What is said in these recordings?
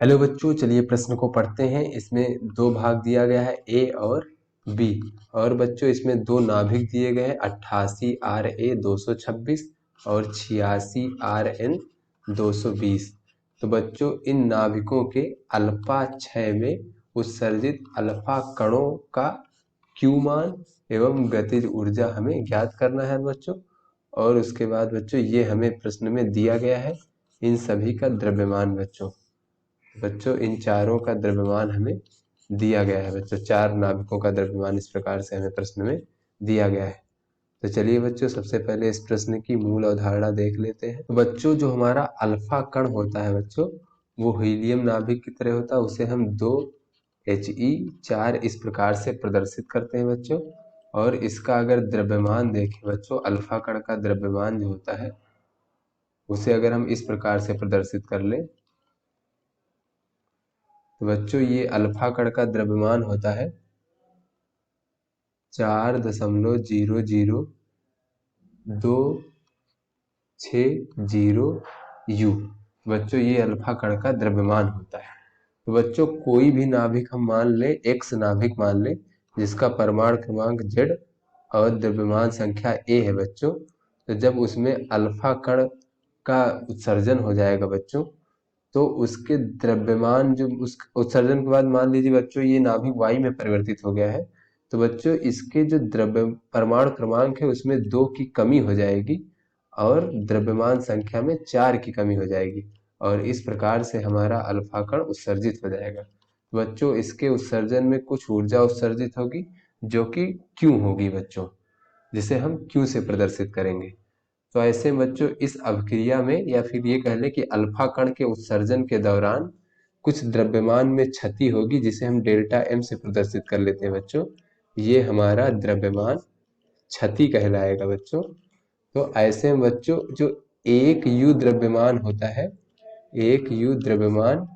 Hello बच्चों, चलिए प्रश्न को पढ़ते हैं। इसमें दो भाग दिया गया है, ए और बी। और बच्चों इसमें दो नाभिक दिए गए हैं, 88 RA 226 और 86 RN 220। तो बच्चों इन नाभिकों के अल्फा क्षय में उत्सर्जित अल्फा कणों का क्यू मान एवं गतिज ऊर्जा हमें ज्ञात करना है बच्चों। और उसके बाद बच्चों ये हमें प्रश्न में दिया गया है इन सभी का द्रव्यमान। बच्चों इन चारों का द्रव्यमान हमें दिया गया है। बच्चों चार नाभिकों का द्रव्यमान इस प्रकार से हमें प्रश्न में दिया गया है। तो चलिए बच्चों सबसे पहले इस प्रश्न की मूल अवधारणा देख लेते हैं। तो बच्चों जो हमारा अल्फा कण होता है बच्चों, वो हीलियम नाभिक की तरह होता है। उसे हम 2He4 इस प्रकार से प्रदर्शित करते हैं बच्चों। और इसका अगर द्रव्यमान देखें बच्चों, अल्फा कण का द्रव्यमान जो होता है उसे अगर हम इस प्रकार से प्रदर्शित कर लें, तो बच्चों ये अल्फा कण का द्रव्यमान होता है 4.00260 U। बच्चों ये अल्फा कण का द्रव्यमान होता है। तो बच्चों कोई भी नाभिक हम मान लें, एक्स नाभिक मान लें, जिसका परमाणु क्रमांक Z और द्रव्यमान संख्या A है बच्चों। तो जब उसमें अल्फा कण का उत्सर्जन हो जाएगा बच्चों, तो उसके द्रव्यमान जो उस उत्सर्जन के बाद मान लीजिए बच्चों ये नाभिक वायु में परिवर्तित हो गया है, तो बच्चों इसके जो द्रव्य परमाणु क्रमांक है उसमें 2 की कमी हो जाएगी और द्रव्यमान संख्या में 4 की कमी हो जाएगी। और इस प्रकार से हमारा अल्फा कण उत्सर्जित हो जाएगा। बच्चों इसके उत्सर्जन में कुछ ऊर्जा उत्सर्जित होगी जो कि क्यू होगी बच्चों, जिसे हम क्यू से प्रदर्शित करेंगे। तो ऐसे बच्चों इस अभिक्रिया में, या फिर ये कह लें कि अल्फा कण के उत्सर्जन के दौरान कुछ द्रव्यमान में क्षति होगी, जिसे हम डेल्टा एम से प्रदर्शित कर लेते हैं बच्चों। ये हमारा द्रव्यमान क्षति कहलाएगा बच्चों। तो ऐसे में बच्चों जो एक यू द्रव्यमान होता है, एक यू द्रव्यमान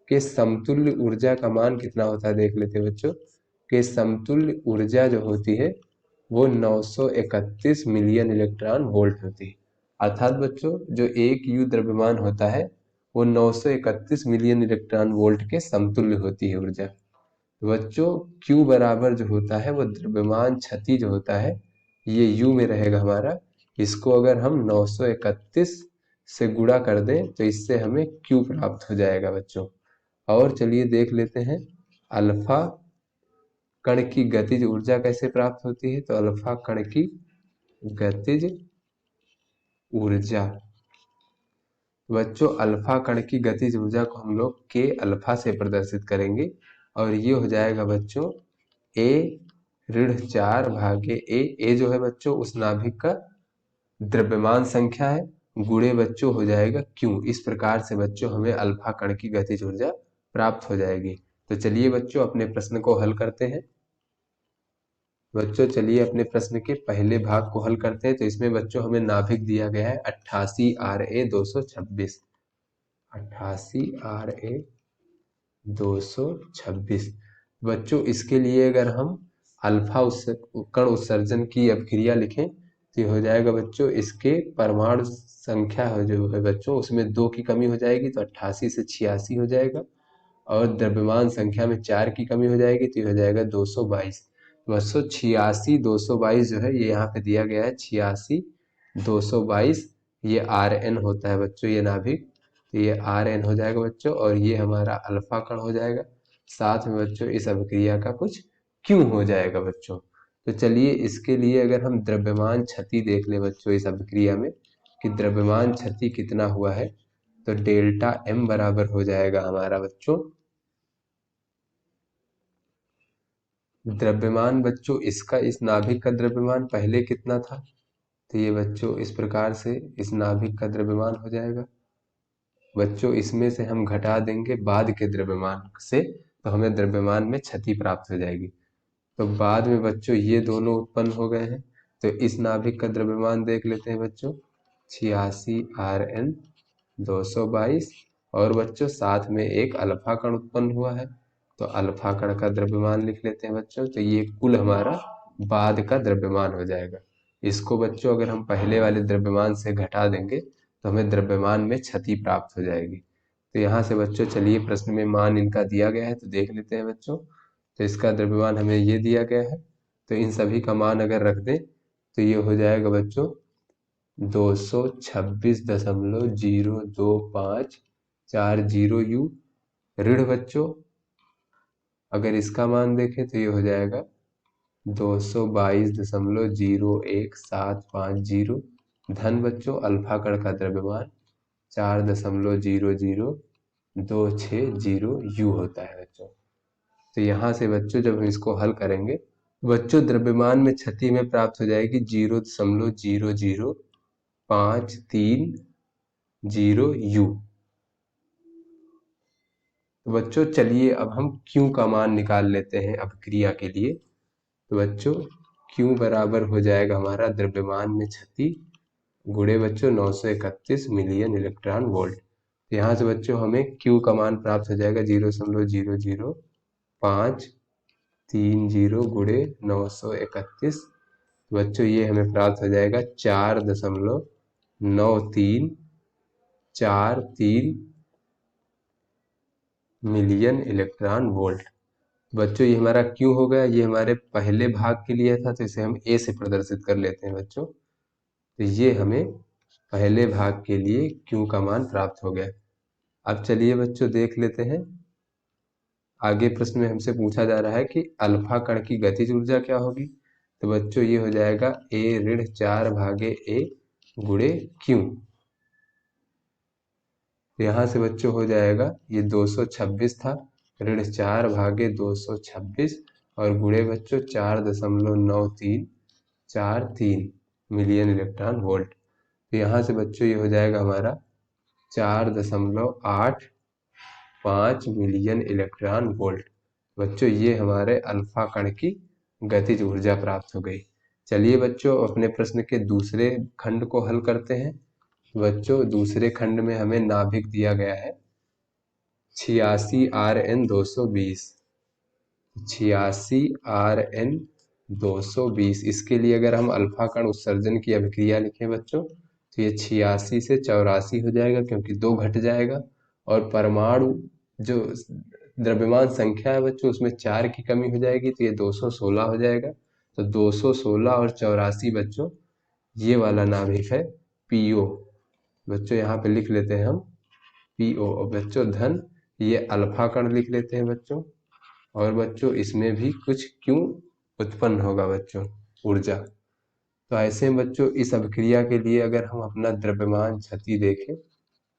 के समतुल्य ऊर्जा का मान कितना होता है देख लेते हैं बच्चों। कि समतुल्य ऊर्जा जो होती है वो 931 मिलियन इलेक्ट्रॉन वोल्ट होती है। अर्थात बच्चों जो एक यू द्रव्यमान होता है वो 931 मिलियन इलेक्ट्रॉन वोल्ट के समतुल्य होती है ऊर्जा। तो बच्चों Q बराबर जो होता है वो द्रव्यमान क्षति जो होता है ये U में रहेगा हमारा। इसको अगर हम 931 से गुणा कर दें तो इससे हमें Q प्राप्त हो जाएगा बच्चों। और चलिए देख लेते हैं अल्फा कण की गतिज ऊर्जा कैसे प्राप्त होती है। तो अल्फा कण की गतिज ऊर्जा, बच्चों अल्फा कण की गतिज ऊर्जा को हम लोग के अल्फा से प्रदर्शित करेंगे। और ये हो जाएगा बच्चों A-4 ए जो है बच्चों उस नाभिक का द्रव्यमान संख्या है, गुणे बच्चों हो जाएगा क्यू। इस प्रकार से बच्चों हमें अल्फा कण की गतिज ऊर्जा प्राप्त हो जाएगी। तो चलिए बच्चों अपने प्रश्न को हल करते हैं। बच्चों चलिए अपने प्रश्न के पहले भाग को हल करते हैं। तो इसमें बच्चों हमें नाभिक दिया गया है 88 RA 226। 88 RA 226 बच्चों इसके लिए अगर हम अल्फा कण उत्सर्जन की अभिक्रिया लिखें तो ये हो जाएगा बच्चों, इसके परमाणु संख्या हो जो है बच्चों उसमें 2 की कमी हो जाएगी तो 88 से 86 हो जाएगा। और द्रव्यमान संख्या में 4 की कमी हो जाएगी तो ये हो जाएगा 222। 222 जो है ये यहाँ पे दिया गया है 86 222। ये Rn होता है बच्चों ये नाभिक। तो ये Rn हो जाएगा बच्चों और ये हमारा अल्फा कण हो जाएगा। साथ में बच्चों इस अभिक्रिया का कुछ क्यों हो जाएगा बच्चों। तो चलिए इसके लिए अगर हम द्रव्यमान क्षति देख ले बच्चों इस अभिक्रिया में कि द्रव्यमान क्षति कितना हुआ है, तो डेल्टा एम बराबर हो जाएगा हमारा बच्चों द्रव्यमान बच्चों इसका, इस नाभिक का द्रव्यमान पहले कितना था। तो ये बच्चों इस प्रकार से इस नाभिक का द्रव्यमान हो जाएगा बच्चों। इसमें से हम घटा देंगे बाद के द्रव्यमान से तो हमें द्रव्यमान में क्षति प्राप्त हो जाएगी। तो बाद में बच्चों ये दोनों उत्पन्न हो गए हैं। तो इस नाभिक का द्रव्यमान देख लेते हैं बच्चों 86 RN 222। और बच्चों साथ में एक अल्फा कण उत्पन्न हुआ है तो अल्फा कण का द्रव्यमान लिख लेते हैं बच्चों। तो ये कुल हमारा बाद का द्रव्यमान हो जाएगा। इसको बच्चों अगर हम पहले वाले द्रव्यमान से घटा देंगे तो हमें द्रव्यमान में क्षति प्राप्त हो जाएगी। तो यहाँ से बच्चों चलिए प्रश्न में मान इनका दिया गया है तो देख लेते हैं बच्चों। तो इसका द्रव्यमान हमें ये दिया गया है, तो इन सभी का मान अगर रख दें तो ये हो जाएगा बच्चों 226.02540 ऋण बच्चों अगर इसका मान देखें तो ये हो जाएगा 222.01750 धन बच्चों अल्फा कण का द्रव्यमान 4.00260 यू होता है बच्चों। तो यहाँ से बच्चों जब हम इसको हल करेंगे बच्चों द्रव्यमान में क्षति में प्राप्त हो जाएगी 0.00530 यू। तो बच्चों चलिए अब हम Q का मान निकाल लेते हैं अभिक्रिया के लिए। तो बच्चों Q बराबर हो जाएगा हमारा द्रव्यमान में क्षति गुणे बच्चों 931 मिलियन इलेक्ट्रॉन वोल्ट। तो यहाँ से बच्चों हमें Q का मान प्राप्त हो जाएगा 0.00530 गुणे 931। बच्चों ये हमें प्राप्त हो जाएगा 4.9343 मिलियन इलेक्ट्रॉन वोल्ट। बच्चों ये हमारा Q हो गया, ये हमारे पहले भाग के लिए था तो इसे हम A से प्रदर्शित कर लेते हैं बच्चों। तो ये हमें पहले भाग के लिए Q का मान प्राप्त हो गया। अब चलिए बच्चों देख लेते हैं आगे प्रश्न में हमसे पूछा जा रहा है कि अल्फा कण की गतिज ऊर्जा क्या होगी। तो बच्चों ये हो जाएगा A-4/A गुणे Q। तो यहाँ से बच्चों हो जाएगा ये 226 था ऋण 4/226 और गुणे बच्चों 4.9343 मिलियन इलेक्ट्रॉन वोल्ट। तो यहाँ से बच्चों ये हो जाएगा हमारा 4.85 मिलियन इलेक्ट्रॉन वोल्ट। बच्चों ये हमारे अल्फा कण की गतिज ऊर्जा प्राप्त हो गई। चलिए बच्चों अपने प्रश्न के दूसरे खंड को हल करते हैं। बच्चों दूसरे खंड में हमें नाभिक दिया गया है 86Rn220 86Rn220। इसके लिए अगर हम अल्फा कण उत्सर्जन की अभिक्रिया लिखें बच्चों तो ये 86 से 84 हो जाएगा क्योंकि 2 घट जाएगा और परमाणु जो द्रव्यमान संख्या है बच्चों उसमें 4 की कमी हो जाएगी तो ये 216 हो जाएगा। तो 216 और 84 बच्चों ये वाला नाभिक है पीओ। बच्चों यहाँ पे लिख लेते हैं हम पीओ और बच्चों धन ये अल्फा कण लिख लेते हैं बच्चों। और बच्चों इसमें भी कुछ क्यों उत्पन्न होगा बच्चों ऊर्जा। तो ऐसे में बच्चों इस अभिक्रिया के लिए अगर हम अपना द्रव्यमान क्षति देखें,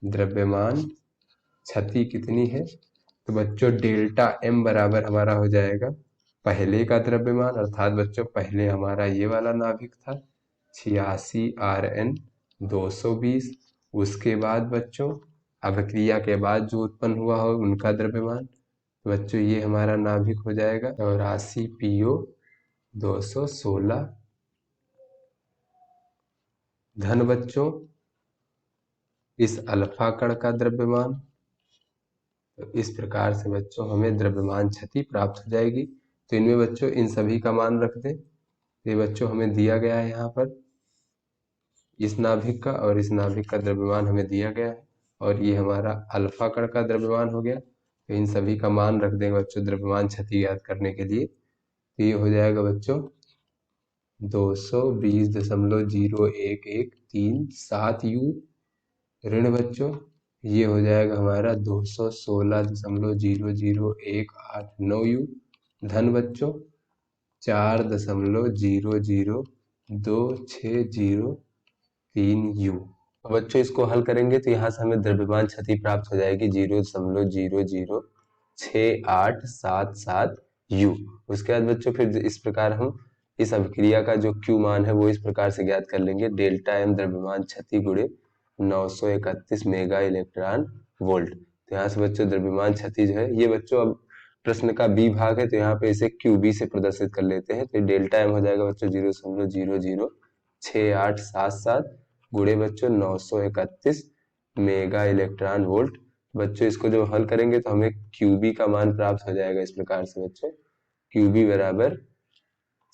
द्रव्यमान क्षति कितनी है तो बच्चों डेल्टा एम बराबर हमारा हो जाएगा पहले का द्रव्यमान अर्थात बच्चों पहले हमारा ये वाला नाभिक था 86Rn220। उसके बाद बच्चों अभिक्रिया के बाद जो उत्पन्न हुआ हो उनका द्रव्यमान बच्चों ये हमारा नाभिक हो जाएगा 84PO216 धन बच्चों इस अल्फा कण का द्रव्यमान। तो इस प्रकार से बच्चों हमें द्रव्यमान क्षति प्राप्त हो जाएगी। तो इनमें बच्चों इन सभी का मान रख दें। ये बच्चों हमें दिया गया है यहाँ पर इस नाभिक का और इस नाभिक का द्रव्यमान हमें दिया गया है और ये हमारा अल्फा कण का द्रव्यमान हो गया। तो इन सभी का मान रख देंगे बच्चों द्रव्यमान क्षति याद करने के लिए। तो ये हो जाएगा बच्चों 220.01137 यू ऋण बच्चों ये हो जाएगा हमारा 216.00189 यू धन बच्चों 4.00260 यू। बच्चों इसको हल करेंगे तो यहाँ से हमें द्रव्यमान क्षति प्राप्त हो जाएगी 0.00687 यू। उसके बाद बच्चों फिर इस प्रकार हम इस अभिक्रिया का जो क्यू मान है वो इस प्रकार से ज्ञात कर लेंगे डेल्टा एम द्रव्यमान क्षति गुणे 931 मेगा इलेक्ट्रॉन वोल्ट। तो यहाँ से बच्चों द्रव्यमान क्षति जो है ये बच्चों अब प्रश्न का बी भाग है तो यहाँ पे इसे क्यू बी से प्रदर्शित कर लेते हैं। तो डेल्टा एम हो जाएगा बच्चों 0.00687 गुणे बच्चों 931 मेगा इलेक्ट्रॉन वोल्ट। बच्चों इसको जब हल करेंगे तो हमें क्यूबी का मान प्राप्त हो जाएगा इस प्रकार से बच्चों क्यूबी बराबर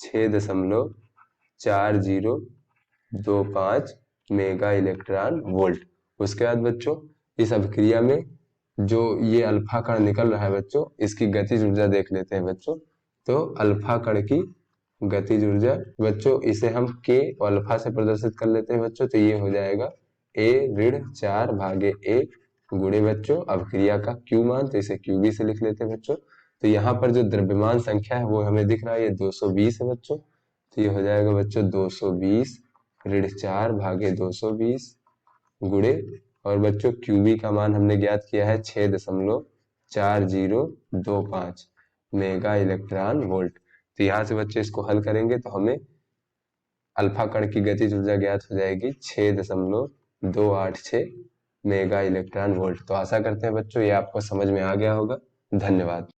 6.4025 मेगा इलेक्ट्रॉन वोल्ट। उसके बाद बच्चों इस अभिक्रिया में जो ये अल्फा कण निकल रहा है बच्चों, इसकी गतिज ऊर्जा देख लेते हैं बच्चों। तो अल्फा कण की गतिज ऊर्जा बच्चों, इसे हम k अल्फा से प्रदर्शित कर लेते हैं बच्चों। तो ये हो जाएगा a-4/a गुणे बच्चों अवक्रिया का q मान, तो इसे qb से लिख लेते हैं बच्चों। तो यहाँ पर जो द्रव्यमान संख्या है वो हमें दिख रहा है, ये 220 है बच्चों। तो ये हो जाएगा बच्चों 220 ऋण 4/220 गुणे, और बच्चों QB का मान हमने ज्ञात किया है 6.4025 मेगा इलेक्ट्रॉन वोल्ट। तो यहाँ से बच्चे इसको हल करेंगे तो हमें अल्फा कण की गतिज ऊर्जा ज्ञात हो जाएगी 6.286 मेगा इलेक्ट्रॉन वोल्ट। तो आशा करते हैं बच्चों ये आपको समझ में आ गया होगा। धन्यवाद।